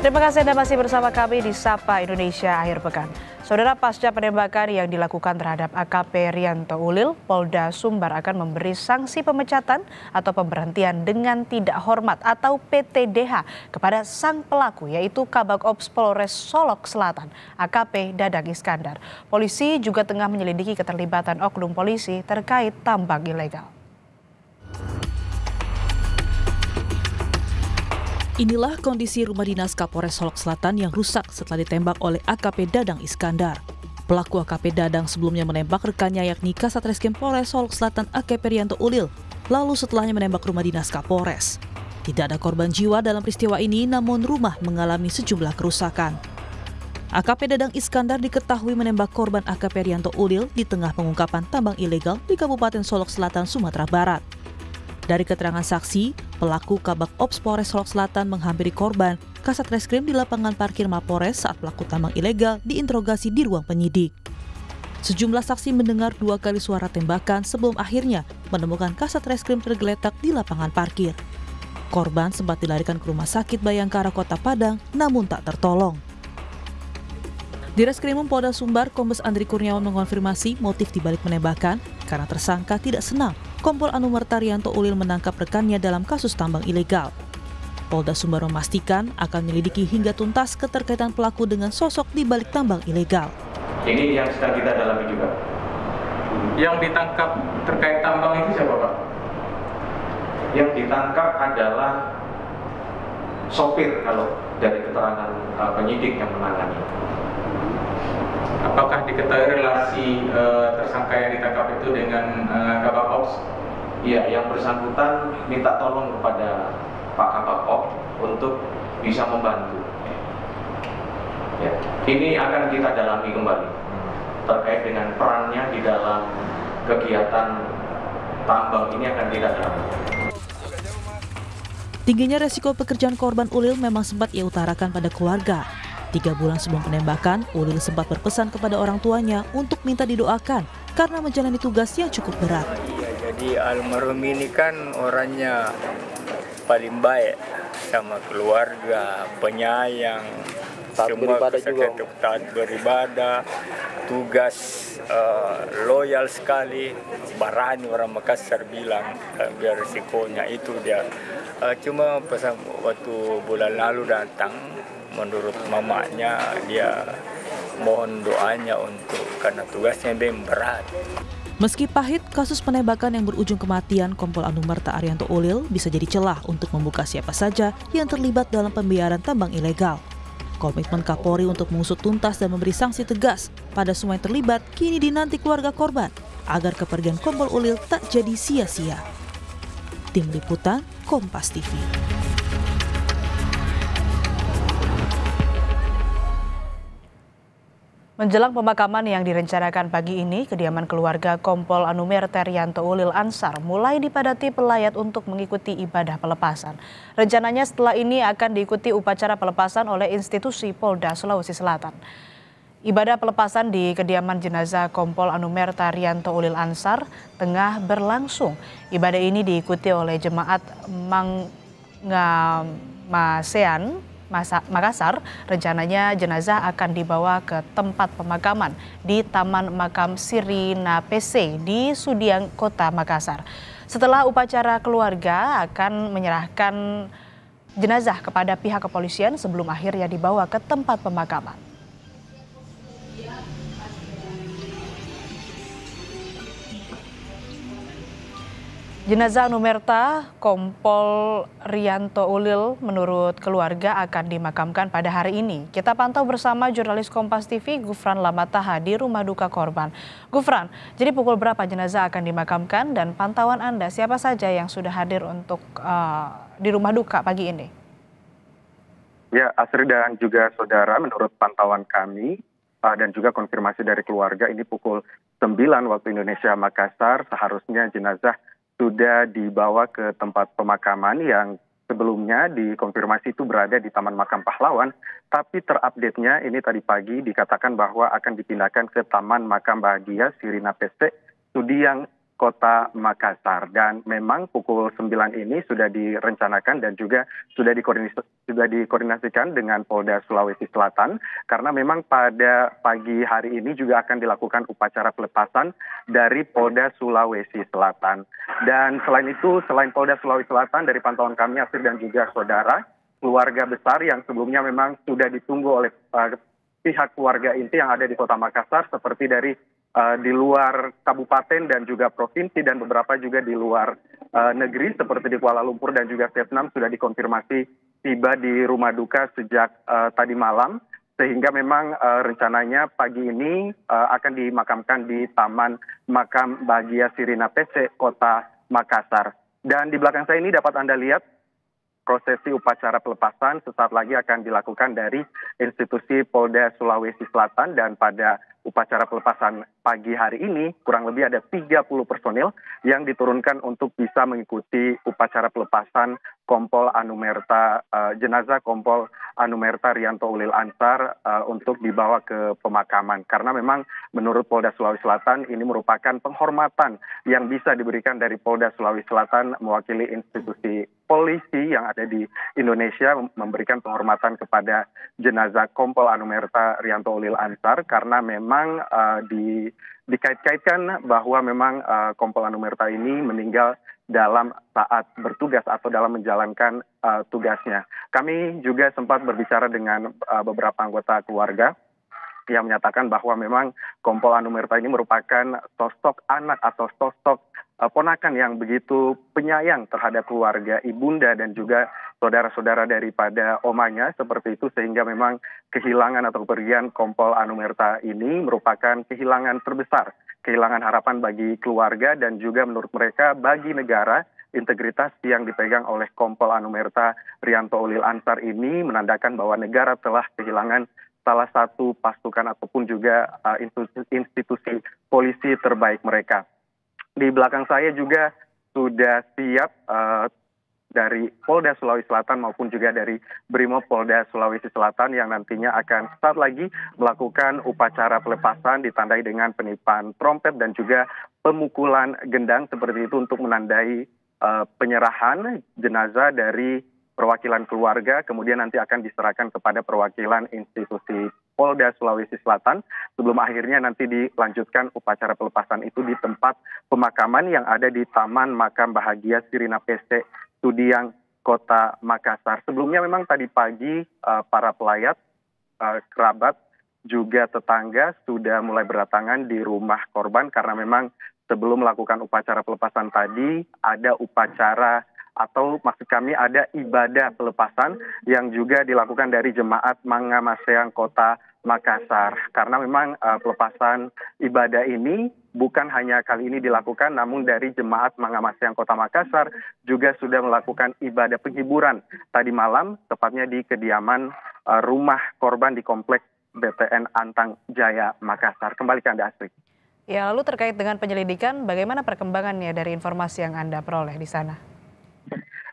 Terima kasih Anda masih bersama kami di Sapa Indonesia Akhir Pekan. Saudara, pasca penembakan yang dilakukan terhadap AKP Rianto Ulil, Polda Sumbar akan memberi sanksi pemecatan atau pemberhentian dengan tidak hormat atau PTDH kepada sang pelaku, yaitu Kabag Ops Polres Solok Selatan, AKP Dadang Iskandar. Polisi juga tengah menyelidiki keterlibatan oknum polisi terkait tambang ilegal. Inilah kondisi rumah dinas Kapolres Solok Selatan yang rusak setelah ditembak oleh AKP Dadang Iskandar. Pelaku AKP Dadang sebelumnya menembak rekannya yakni Kasat Reskrim Polres Solok Selatan AKP Rianto Ulil, lalu setelahnya menembak rumah dinas Kapolres. Tidak ada korban jiwa dalam peristiwa ini, namun rumah mengalami sejumlah kerusakan. AKP Dadang Iskandar diketahui menembak korban AKP Rianto Ulil di tengah pengungkapan tambang ilegal di Kabupaten Solok Selatan, Sumatera Barat. Dari keterangan saksi, pelaku Kabag Ops Polres Solok Selatan menghampiri korban Kasat Reskrim di lapangan parkir Mapores saat pelaku tambang ilegal diinterogasi di ruang penyidik. Sejumlah saksi mendengar 2 kali suara tembakan sebelum akhirnya menemukan Kasat Reskrim tergeletak di lapangan parkir. Korban sempat dilarikan ke Rumah Sakit Bayangkara Kota Padang namun tak tertolong. Di Reskrimum Polda Sumbar, Kombes Andri Kurniawan mengonfirmasi motif dibalik penembakan karena tersangka tidak senang Kompol Anumerta Rianto Ulil menangkap rekannya dalam kasus tambang ilegal. Polda Sumbar memastikan akan menyelidiki hingga tuntas keterkaitan pelaku dengan sosok di balik tambang ilegal. Ini yang sedang kita dalami juga. Yang ditangkap terkait tambang itu siapa, Pak? Yang ditangkap adalah sopir kalau dari keterangan penyidik yang menangani. Apakah diketahui relasi tersangka yang ditangkap itu dengan Kabag Ops? Iya, yang bersangkutan minta tolong kepada Pak Kabag Ops untuk bisa membantu. Ya, ini akan kita dalami kembali terkait dengan perannya di dalam kegiatan tambang ini akan kita dalami. Tingginya resiko pekerjaan korban Ulil memang sempat ia utarakan pada keluarga. 3 bulan sebelum penembakan, Ulil sempat berpesan kepada orang tuanya untuk minta didoakan karena menjalani tugas yang cukup berat. Jadi almarhum ini kan orangnya paling baik sama keluarga, penyayang, semua taat beribadah, tugas loyal sekali, berani orang Makassar bilang, biar resikonya itu dia. Cuma pesan waktu bulan lalu datang, menurut mamanya dia mohon doanya untuk karena tugasnya yang berat. Meski pahit, kasus penembakan yang berujung kematian Kompol Anumerta Rianto Ulil bisa jadi celah untuk membuka siapa saja yang terlibat dalam pembiaran tambang ilegal. Komitmen Kapolri untuk mengusut tuntas dan memberi sanksi tegas pada semua yang terlibat kini dinanti keluarga korban agar kepergian Kompol Ulil tak jadi sia-sia. Tim Liputan Kompas TV. Menjelang pemakaman yang direncanakan pagi ini, kediaman keluarga Kompol Anumerta Rianto Ulil Ansar mulai dipadati pelayat untuk mengikuti ibadah pelepasan. Rencananya setelah ini akan diikuti upacara pelepasan oleh institusi Polda Sulawesi Selatan. Ibadah pelepasan di kediaman jenazah Kompol Anumerta Rianto Ulil Ansar tengah berlangsung. Ibadah ini diikuti oleh jemaat Mangamasean Makassar. Rencananya jenazah akan dibawa ke tempat pemakaman di Taman Makam Sirina PC di Sudiang, Kota Makassar. Setelah upacara, keluarga akan menyerahkan jenazah kepada pihak kepolisian sebelum akhirnya dibawa ke tempat pemakaman. Jenazah Anumerta Kompol Rianto Ulil menurut keluarga akan dimakamkan pada hari ini. Kita pantau bersama jurnalis Kompas TV Gufran Lamataha di rumah duka korban. Gufran, jadi pukul berapa jenazah akan dimakamkan dan pantauan Anda siapa saja yang sudah hadir untuk di rumah duka pagi ini? Ya, Asri dan juga saudara, menurut pantauan kami dan juga konfirmasi dari keluarga, ini pukul 9 waktu Indonesia Makassar seharusnya jenazah sudah dibawa ke tempat pemakaman yang sebelumnya dikonfirmasi itu berada di Taman Makam Pahlawan, tapi terupdate-nya ini tadi pagi dikatakan bahwa akan dipindahkan ke Taman Makam Bahagia Sirina PC Sudiang, Kota Makassar. Dan memang pukul 9 ini sudah direncanakan dan juga sudah dikoordinasikan dengan Polda Sulawesi Selatan, karena memang pada pagi hari ini juga akan dilakukan upacara pelepasan dari Polda Sulawesi Selatan. Dan selain itu, selain Polda Sulawesi Selatan, dari pantauan kami Asri dan juga saudara, keluarga besar yang sebelumnya memang sudah ditunggu oleh pihak keluarga inti yang ada di Kota Makassar, seperti dari di luar kabupaten dan juga provinsi, dan beberapa juga di luar negeri seperti di Kuala Lumpur dan juga Vietnam, sudah dikonfirmasi tiba di rumah duka sejak tadi malam, sehingga memang rencananya pagi ini akan dimakamkan di Taman Makam Bahagia Sirina PC Kota Makassar. Dan di belakang saya ini dapat Anda lihat prosesi upacara pelepasan sesaat lagi akan dilakukan dari institusi Polda Sulawesi Selatan, dan pada upacara pelepasan pagi hari ini kurang lebih ada 30 personil yang diturunkan untuk bisa mengikuti upacara pelepasan Kompol Anumerta, jenazah Kompol Anumerta Rianto Ulil Ansar untuk dibawa ke pemakaman. Karena memang menurut Polda Sulawesi Selatan ini merupakan penghormatan yang bisa diberikan dari Polda Sulawesi Selatan mewakili institusi polisi yang ada di Indonesia, memberikan penghormatan kepada jenazah Kompol Anumerta Rianto Ulil Ansar, karena memang dikait-kaitkan bahwa memang Kompol Anumerta ini meninggal dalam saat bertugas atau dalam menjalankan tugasnya. Kami juga sempat berbicara dengan beberapa anggota keluarga yang menyatakan bahwa memang Kompol Anumerta ini merupakan sosok anak atau sosok ponakan yang begitu penyayang terhadap keluarga ibunda dan juga saudara-saudara daripada omanya, seperti itu, sehingga memang kehilangan atau kepergian Kompol Anumerta ini merupakan kehilangan terbesar, kehilangan harapan bagi keluarga dan juga menurut mereka bagi negara. Integritas yang dipegang oleh Kompol Anumerta Rianto Ulil Ansar ini menandakan bahwa negara telah kehilangan salah satu pasukan ataupun juga institusi polisi terbaik mereka. Di belakang saya juga sudah siap dari Polda Sulawesi Selatan maupun juga dari Brimob Polda Sulawesi Selatan yang nantinya akan saat lagi melakukan upacara pelepasan ditandai dengan peniupan trompet dan juga pemukulan gendang seperti itu untuk menandai penyerahan jenazah dari perwakilan keluarga, kemudian nanti akan diserahkan kepada perwakilan institusi Polda Sulawesi Selatan sebelum akhirnya nanti dilanjutkan upacara pelepasan itu di tempat pemakaman yang ada di Taman Makam Bahagia Sirina PC Sudiang Kota Makassar. Sebelumnya memang tadi pagi para pelayat, kerabat, juga tetangga sudah mulai berdatangan di rumah korban karena memang sebelum melakukan upacara pelepasan tadi ada upacara atau maksud kami ada ibadah pelepasan yang juga dilakukan dari jemaat Mangamaseang Kota Makassar. Karena memang pelepasan ibadah ini bukan hanya kali ini dilakukan, namun dari jemaat Mangamaseang Kota Makassar juga sudah melakukan ibadah penghiburan tadi malam, tepatnya di kediaman rumah korban di Kompleks BTN Antang Jaya Makassar. Kembali ke Anda, Astrid. Ya, lalu terkait dengan penyelidikan, bagaimana perkembangannya dari informasi yang Anda peroleh di sana?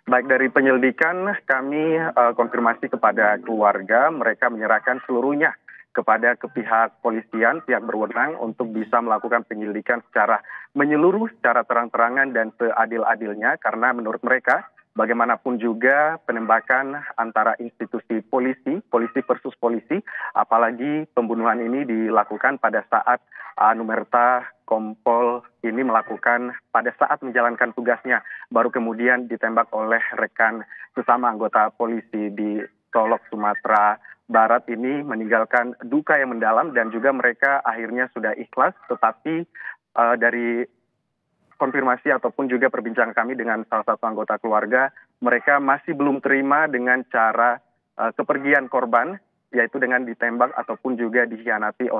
Baik, dari penyelidikan kami konfirmasi kepada keluarga, mereka menyerahkan seluruhnya kepada pihak polisian, pihak berwenang untuk bisa melakukan penyelidikan secara menyeluruh, secara terang-terangan dan seadil-adilnya, karena menurut mereka bagaimanapun juga penembakan antara institusi polisi versus polisi, apalagi pembunuhan ini dilakukan pada saat Anumerta Kompol ini melakukan pada saat menjalankan tugasnya, baru kemudian ditembak oleh rekan sesama anggota polisi di Solok, Sumatera Barat ini, meninggalkan duka yang mendalam dan juga mereka akhirnya sudah ikhlas, tetapi dari konfirmasi ataupun juga perbincangan kami dengan salah satu anggota keluarga, mereka masih belum terima dengan cara kepergian korban, yaitu dengan ditembak ataupun juga dikhianati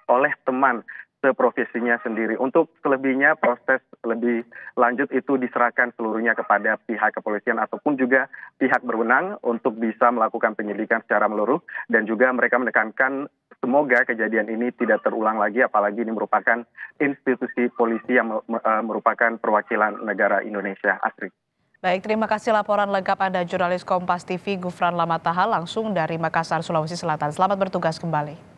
oleh teman seprofesinya sendiri. Untuk selebihnya proses lebih lanjut itu diserahkan seluruhnya kepada pihak kepolisian ataupun juga pihak berwenang untuk bisa melakukan penyelidikan secara menyeluruh, dan juga mereka menekankan semoga kejadian ini tidak terulang lagi, apalagi ini merupakan institusi polisi yang merupakan perwakilan negara Indonesia. Astrid. Baik, terima kasih laporan lengkap Anda jurnalis Kompas TV Gufran Lamataha langsung dari Makassar, Sulawesi Selatan. Selamat bertugas kembali.